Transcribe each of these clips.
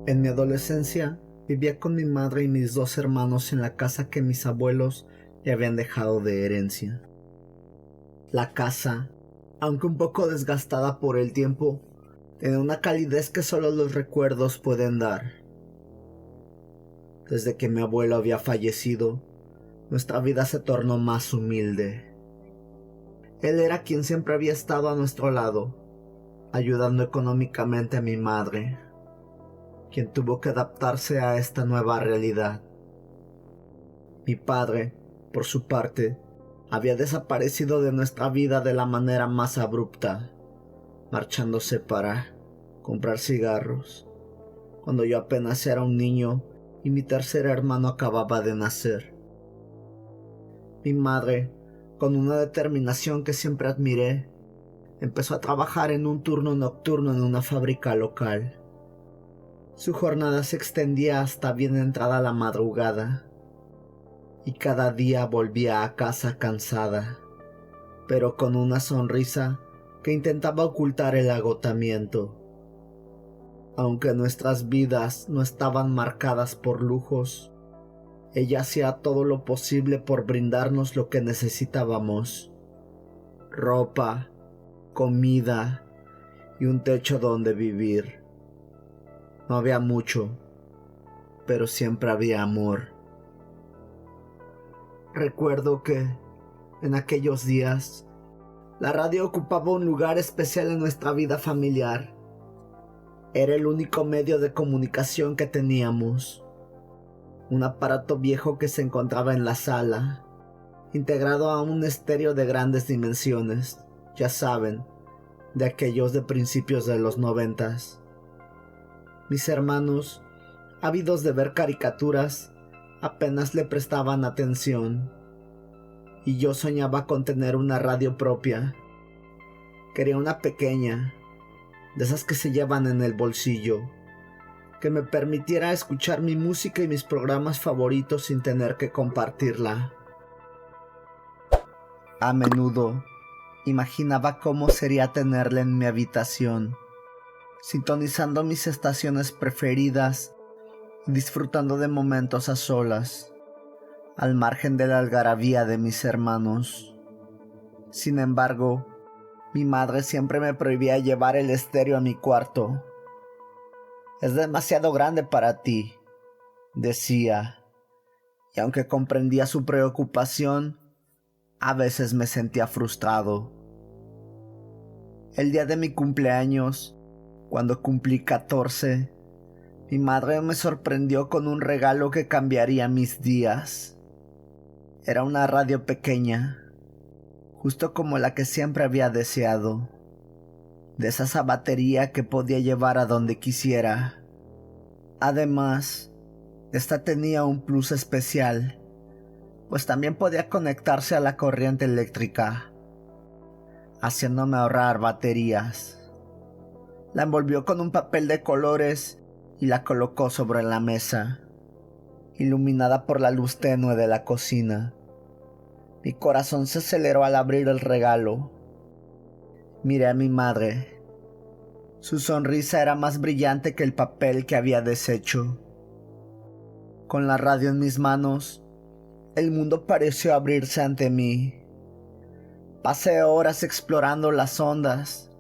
En mi adolescencia, vivía con mi madre y mis dos hermanos en la casa que mis abuelos le habían dejado de herencia. La casa, aunque un poco desgastada por el tiempo, tenía una calidez que solo los recuerdos pueden dar. Desde que mi abuelo había fallecido, nuestra vida se tornó más humilde. Él era quien siempre había estado a nuestro lado, ayudando económicamente a mi madre, quien tuvo que adaptarse a esta nueva realidad. Mi padre, por su parte, había desaparecido de nuestra vida de la manera más abrupta, marchándose para comprar cigarros, cuando yo apenas era un niño y mi tercer hermano acababa de nacer. Mi madre, con una determinación que siempre admiré, empezó a trabajar en un turno nocturno en una fábrica local. Su jornada se extendía hasta bien entrada la madrugada, y cada día volvía a casa cansada, pero con una sonrisa que intentaba ocultar el agotamiento. Aunque nuestras vidas no estaban marcadas por lujos, ella hacía todo lo posible por brindarnos lo que necesitábamos: ropa, comida y un techo donde vivir. No había mucho, pero siempre había amor. Recuerdo que, en aquellos días, la radio ocupaba un lugar especial en nuestra vida familiar. Era el único medio de comunicación que teníamos. Un aparato viejo que se encontraba en la sala, integrado a un estéreo de grandes dimensiones, ya saben, de aquellos de principios de los 90. Mis hermanos, ávidos de ver caricaturas, apenas le prestaban atención, y yo soñaba con tener una radio propia. Quería una pequeña, de esas que se llevan en el bolsillo, que me permitiera escuchar mi música y mis programas favoritos sin tener que compartirla. A menudo imaginaba cómo sería tenerla en mi habitación, sintonizando mis estaciones preferidas y disfrutando de momentos a solas, al margen de la algarabía de mis hermanos. Sin embargo, mi madre siempre me prohibía llevar el estéreo a mi cuarto. «Es demasiado grande para ti», decía, y aunque comprendía su preocupación, a veces me sentía frustrado. El día de mi cumpleaños, cuando cumplí 14, mi madre me sorprendió con un regalo que cambiaría mis días. Era una radio pequeña, justo como la que siempre había deseado, de esa batería que podía llevar a donde quisiera. Además, esta tenía un plus especial, pues también podía conectarse a la corriente eléctrica, haciéndome ahorrar baterías. La envolvió con un papel de colores y la colocó sobre la mesa, iluminada por la luz tenue de la cocina. Mi corazón se aceleró al abrir el regalo. Miré a mi madre. Su sonrisa era más brillante que el papel que había deshecho. Con la radio en mis manos, el mundo pareció abrirse ante mí. Pasé horas explorando las ondas,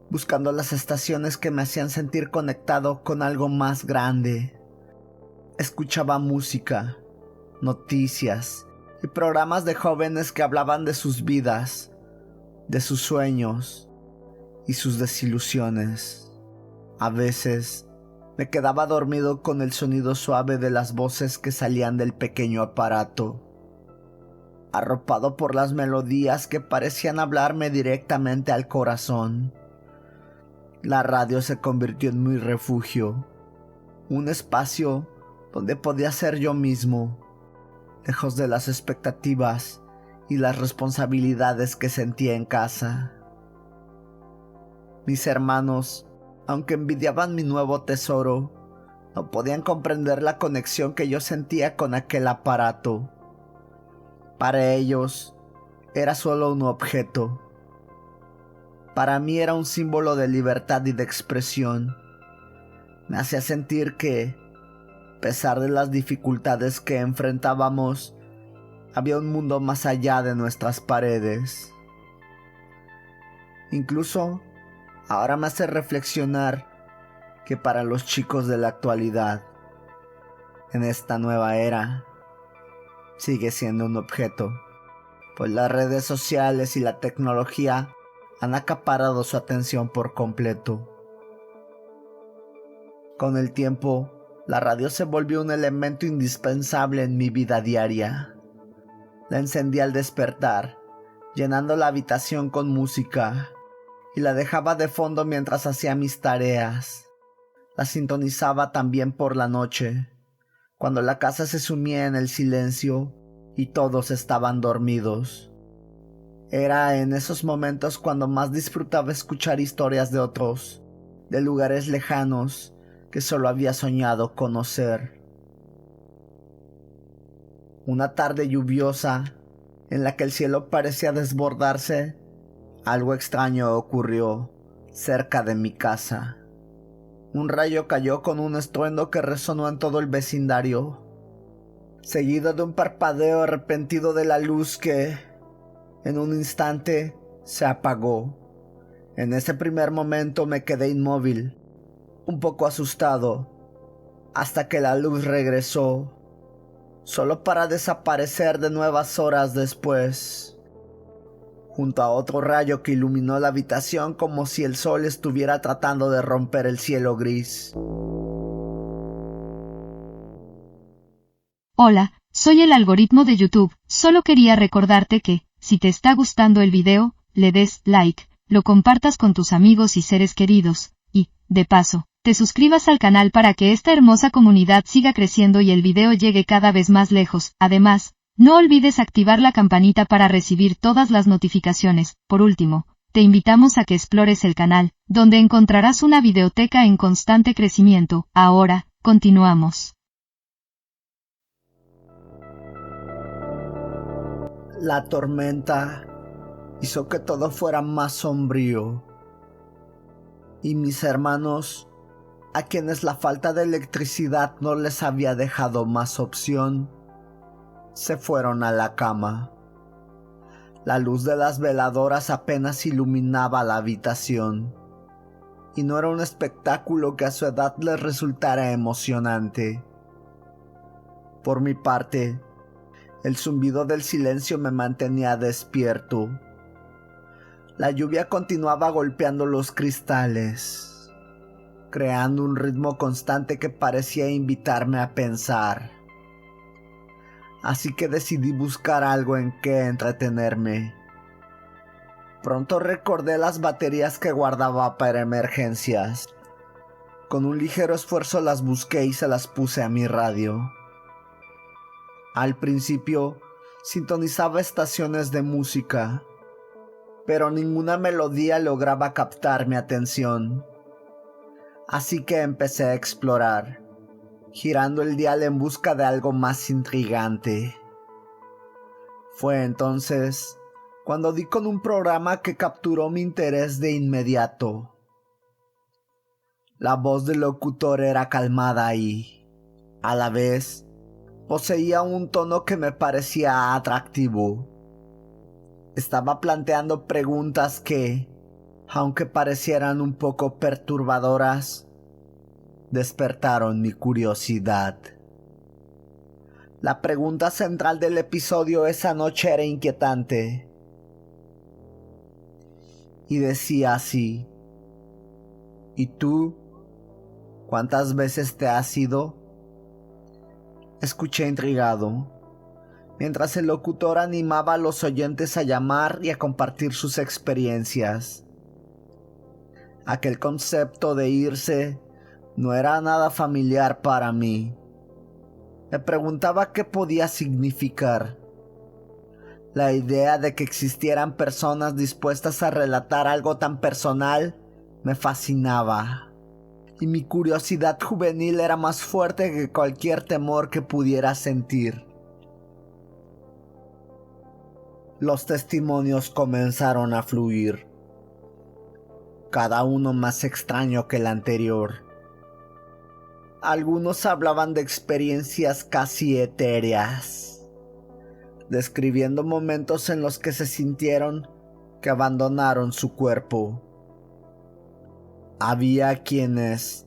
buscando las estaciones que me hacían sentir conectado con algo más grande. Escuchaba música, noticias y programas de jóvenes que hablaban de sus vidas, de sus sueños y sus desilusiones. A veces me quedaba dormido con el sonido suave de las voces que salían del pequeño aparato, arropado por las melodías que parecían hablarme directamente al corazón. La radio se convirtió en mi refugio, un espacio donde podía ser yo mismo, lejos de las expectativas y las responsabilidades que sentía en casa. Mis hermanos, aunque envidiaban mi nuevo tesoro, no podían comprender la conexión que yo sentía con aquel aparato. Para ellos, era solo un objeto. Para mí era un símbolo de libertad y de expresión. me hacía sentir que, a pesar de las dificultades que enfrentábamos, había un mundo más allá de nuestras paredes. Incluso, ahora me hace reflexionar que para los chicos de la actualidad, en esta nueva era, sigue siendo un objeto, pues las redes sociales y la tecnología han acaparado su atención por completo. Con el tiempo, la radio se volvió un elemento indispensable en mi vida diaria. La encendía al despertar, llenando la habitación con música, y la dejaba de fondo mientras hacía mis tareas. La sintonizaba también por la noche, cuando la casa se sumía en el silencio y todos estaban dormidos. Era en esos momentos cuando más disfrutaba escuchar historias de otros, de lugares lejanos que solo había soñado conocer. Una tarde lluviosa, en la que el cielo parecía desbordarse, algo extraño ocurrió cerca de mi casa. Un rayo cayó con un estruendo que resonó en todo el vecindario, seguido de un parpadeo repentino de la luz que, en un instante, se apagó. En ese primer momento me quedé inmóvil, un poco asustado, hasta que la luz regresó, solo para desaparecer de nuevas horas después, junto a otro rayo que iluminó la habitación como si el sol estuviera tratando de romper el cielo gris. Hola, soy el algoritmo de YouTube. Solo quería recordarte que, si te está gustando el video, le des like, lo compartas con tus amigos y seres queridos, y, de paso, te suscribas al canal para que esta hermosa comunidad siga creciendo y el video llegue cada vez más lejos. Además, no olvides activar la campanita para recibir todas las notificaciones. Por último, te invitamos a que explores el canal, donde encontrarás una videoteca en constante crecimiento. Ahora, continuamos. La tormenta hizo que todo fuera más sombrío, y mis hermanos, a quienes la falta de electricidad no les había dejado más opción, se fueron a la cama. La luz de las veladoras apenas iluminaba la habitación, y no era un espectáculo que a su edad les resultara emocionante. Por mi parte, el zumbido del silencio me mantenía despierto. La lluvia continuaba golpeando los cristales, creando un ritmo constante que parecía invitarme a pensar. Así que decidí buscar algo en que entretenerme. Pronto recordé las baterías que guardaba para emergencias. Con un ligero esfuerzo las busqué y se las puse a mi radio. Al principio, sintonizaba estaciones de música, pero ninguna melodía lograba captar mi atención. Así que empecé a explorar, girando el dial en busca de algo más intrigante. Fue entonces cuando di con un programa que capturó mi interés de inmediato. La voz del locutor era calmada y, a la vez, poseía un tono que me parecía atractivo. Estaba planteando preguntas que, aunque parecieran un poco perturbadoras, despertaron mi curiosidad. La pregunta central del episodio esa noche era inquietante. Y decía así: ¿y tú? ¿Cuántas veces te has ido? Escuché intrigado, mientras el locutor animaba a los oyentes a llamar y a compartir sus experiencias. Aquel concepto de irse no era nada familiar para mí. Me preguntaba qué podía significar. La idea de que existieran personas dispuestas a relatar algo tan personal me fascinaba, y mi curiosidad juvenil era más fuerte que cualquier temor que pudiera sentir. Los testimonios comenzaron a fluir, cada uno más extraño que el anterior. Algunos hablaban de experiencias casi etéreas, describiendo momentos en los que se sintieron que abandonaron su cuerpo. Había quienes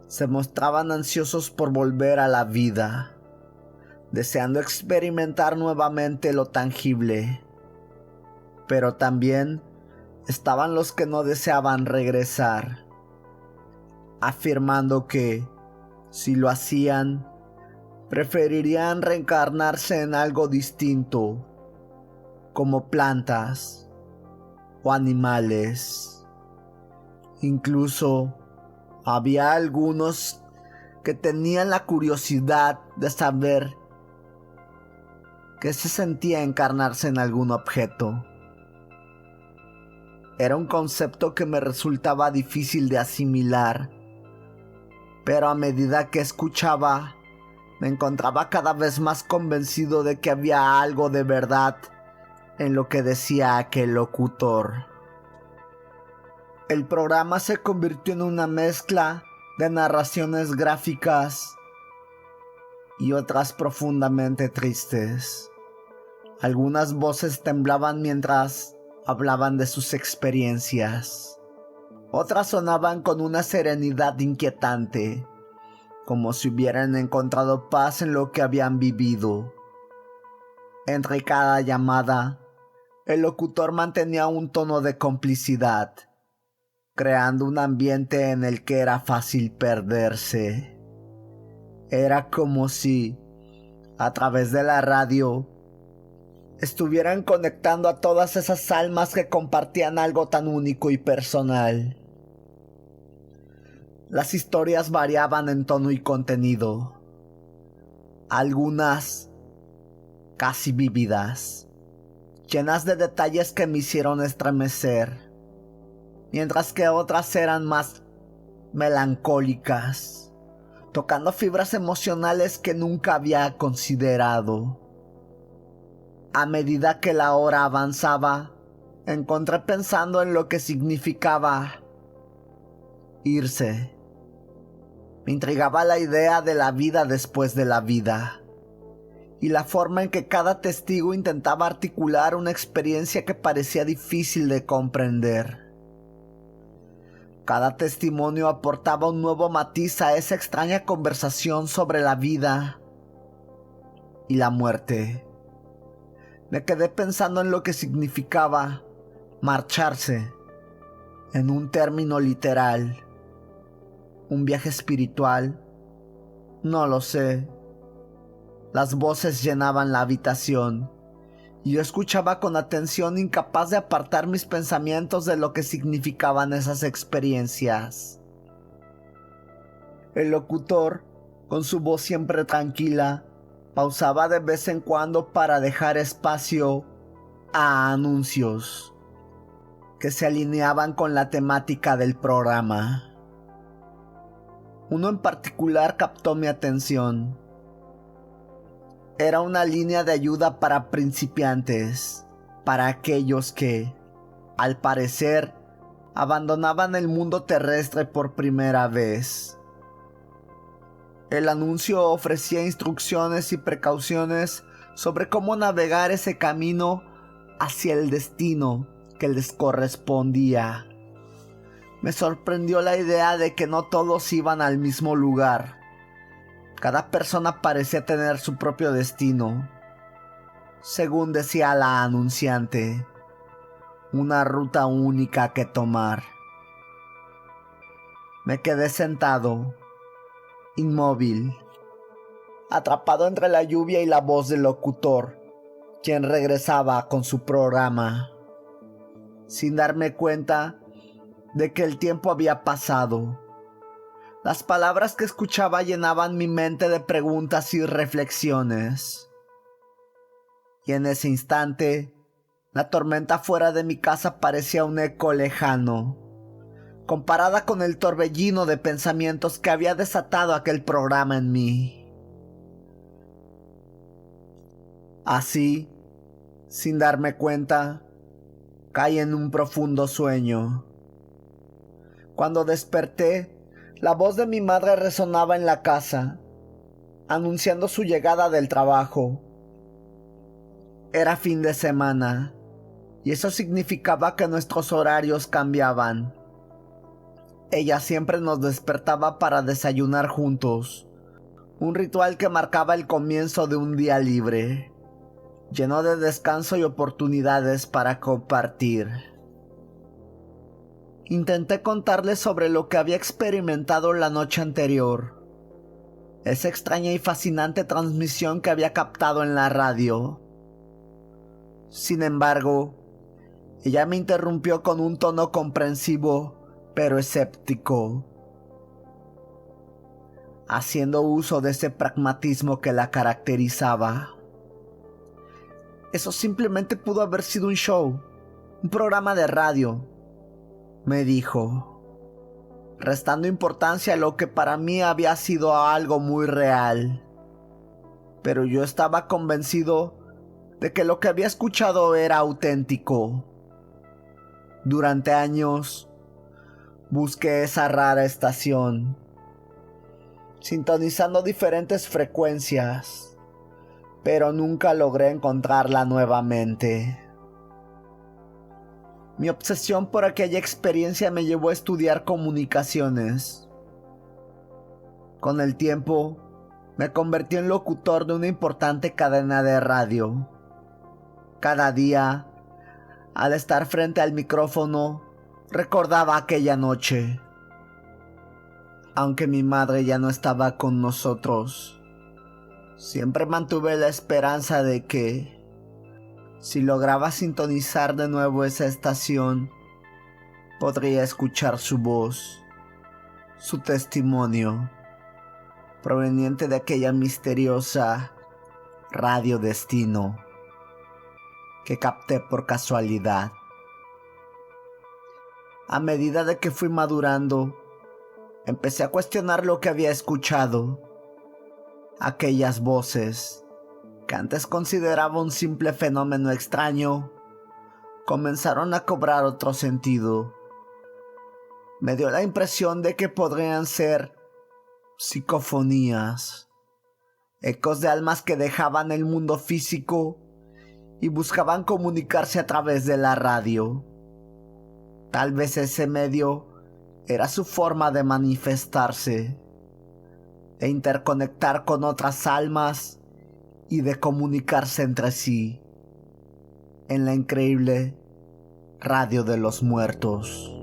se mostraban ansiosos por volver a la vida, deseando experimentar nuevamente lo tangible. Pero también estaban los que no deseaban regresar, afirmando que, si lo hacían, preferirían reencarnarse en algo distinto, como plantas o animales. Incluso había algunos que tenían la curiosidad de saber qué se sentía encarnarse en algún objeto. Era un concepto que me resultaba difícil de asimilar, pero a medida que escuchaba, me encontraba cada vez más convencido de que había algo de verdad en lo que decía aquel locutor. El programa se convirtió en una mezcla de narraciones gráficas y otras profundamente tristes. Algunas voces temblaban mientras hablaban de sus experiencias. Otras sonaban con una serenidad inquietante, como si hubieran encontrado paz en lo que habían vivido. Entre cada llamada, el locutor mantenía un tono de complicidad, creando un ambiente en el que era fácil perderse. Era como si, a través de la radio, estuvieran conectando a todas esas almas que compartían algo tan único y personal. Las historias variaban en tono y contenido, algunas casi vívidas, llenas de detalles que me hicieron estremecer, mientras que otras eran más melancólicas, tocando fibras emocionales que nunca había considerado. A medida que la hora avanzaba, encontré pensando en lo que significaba irse. Me intrigaba la idea de la vida después de la vida, y la forma en que cada testigo intentaba articular una experiencia que parecía difícil de comprender. Cada testimonio aportaba un nuevo matiz a esa extraña conversación sobre la vida y la muerte. Me quedé pensando en lo que significaba marcharse, en un término literal. ¿Un viaje espiritual? No lo sé. Las voces llenaban la habitación, y yo escuchaba con atención, incapaz de apartar mis pensamientos de lo que significaban esas experiencias. El locutor, con su voz siempre tranquila, pausaba de vez en cuando para dejar espacio a anuncios que se alineaban con la temática del programa. Uno en particular captó mi atención. Era una línea de ayuda para principiantes, para aquellos que, al parecer, abandonaban el mundo terrestre por primera vez. El anuncio ofrecía instrucciones y precauciones sobre cómo navegar ese camino hacia el destino que les correspondía. Me sorprendió la idea de que no todos iban al mismo lugar. Cada persona parecía tener su propio destino. Según decía la anunciante, una ruta única que tomar. Me quedé sentado, inmóvil, atrapado entre la lluvia y la voz del locutor, quien regresaba con su programa, sin darme cuenta de que el tiempo había pasado. Las palabras que escuchaba llenaban mi mente de preguntas y reflexiones. Y en ese instante, la tormenta fuera de mi casa parecía un eco lejano, comparada con el torbellino de pensamientos que había desatado aquel programa en mí. Así, sin darme cuenta, caí en un profundo sueño. Cuando desperté, La voz de mi madre resonaba en la casa, anunciando su llegada del trabajo. Era fin de semana, y eso significaba que nuestros horarios cambiaban. Ella siempre nos despertaba para desayunar juntos, un ritual que marcaba el comienzo de un día libre, lleno de descanso y oportunidades para compartir. Intenté contarles sobre lo que había experimentado la noche anterior, esa extraña y fascinante transmisión que había captado en la radio. Sin embargo, ella me interrumpió con un tono comprensivo, pero escéptico, haciendo uso de ese pragmatismo que la caracterizaba. Eso simplemente pudo haber sido un show, un programa de radio, me dijo, restando importancia a lo que para mí había sido algo muy real. Pero yo estaba convencido de que lo que había escuchado era auténtico. Durante años, busqué esa rara estación, sintonizando diferentes frecuencias, pero nunca logré encontrarla nuevamente. Mi obsesión por aquella experiencia me llevó a estudiar comunicaciones. Con el tiempo, me convertí en locutor de una importante cadena de radio. Cada día, al estar frente al micrófono, recordaba aquella noche. Aunque mi madre ya no estaba con nosotros, siempre mantuve la esperanza de que, si lograba sintonizar de nuevo esa estación, podría escuchar su voz, su testimonio, proveniente de aquella misteriosa Radio Destino que capté por casualidad. A medida de que fui madurando, empecé a cuestionar lo que había escuchado. Aquellas voces, que antes consideraba un simple fenómeno extraño, comenzaron a cobrar otro sentido. Me dio la impresión de que podrían ser psicofonías, ecos de almas que dejaban el mundo físico y buscaban comunicarse a través de la radio. Tal vez ese medio era su forma de manifestarse, de interconectar con otras almas y de comunicarse entre sí en la increíble Radio de los Muertos.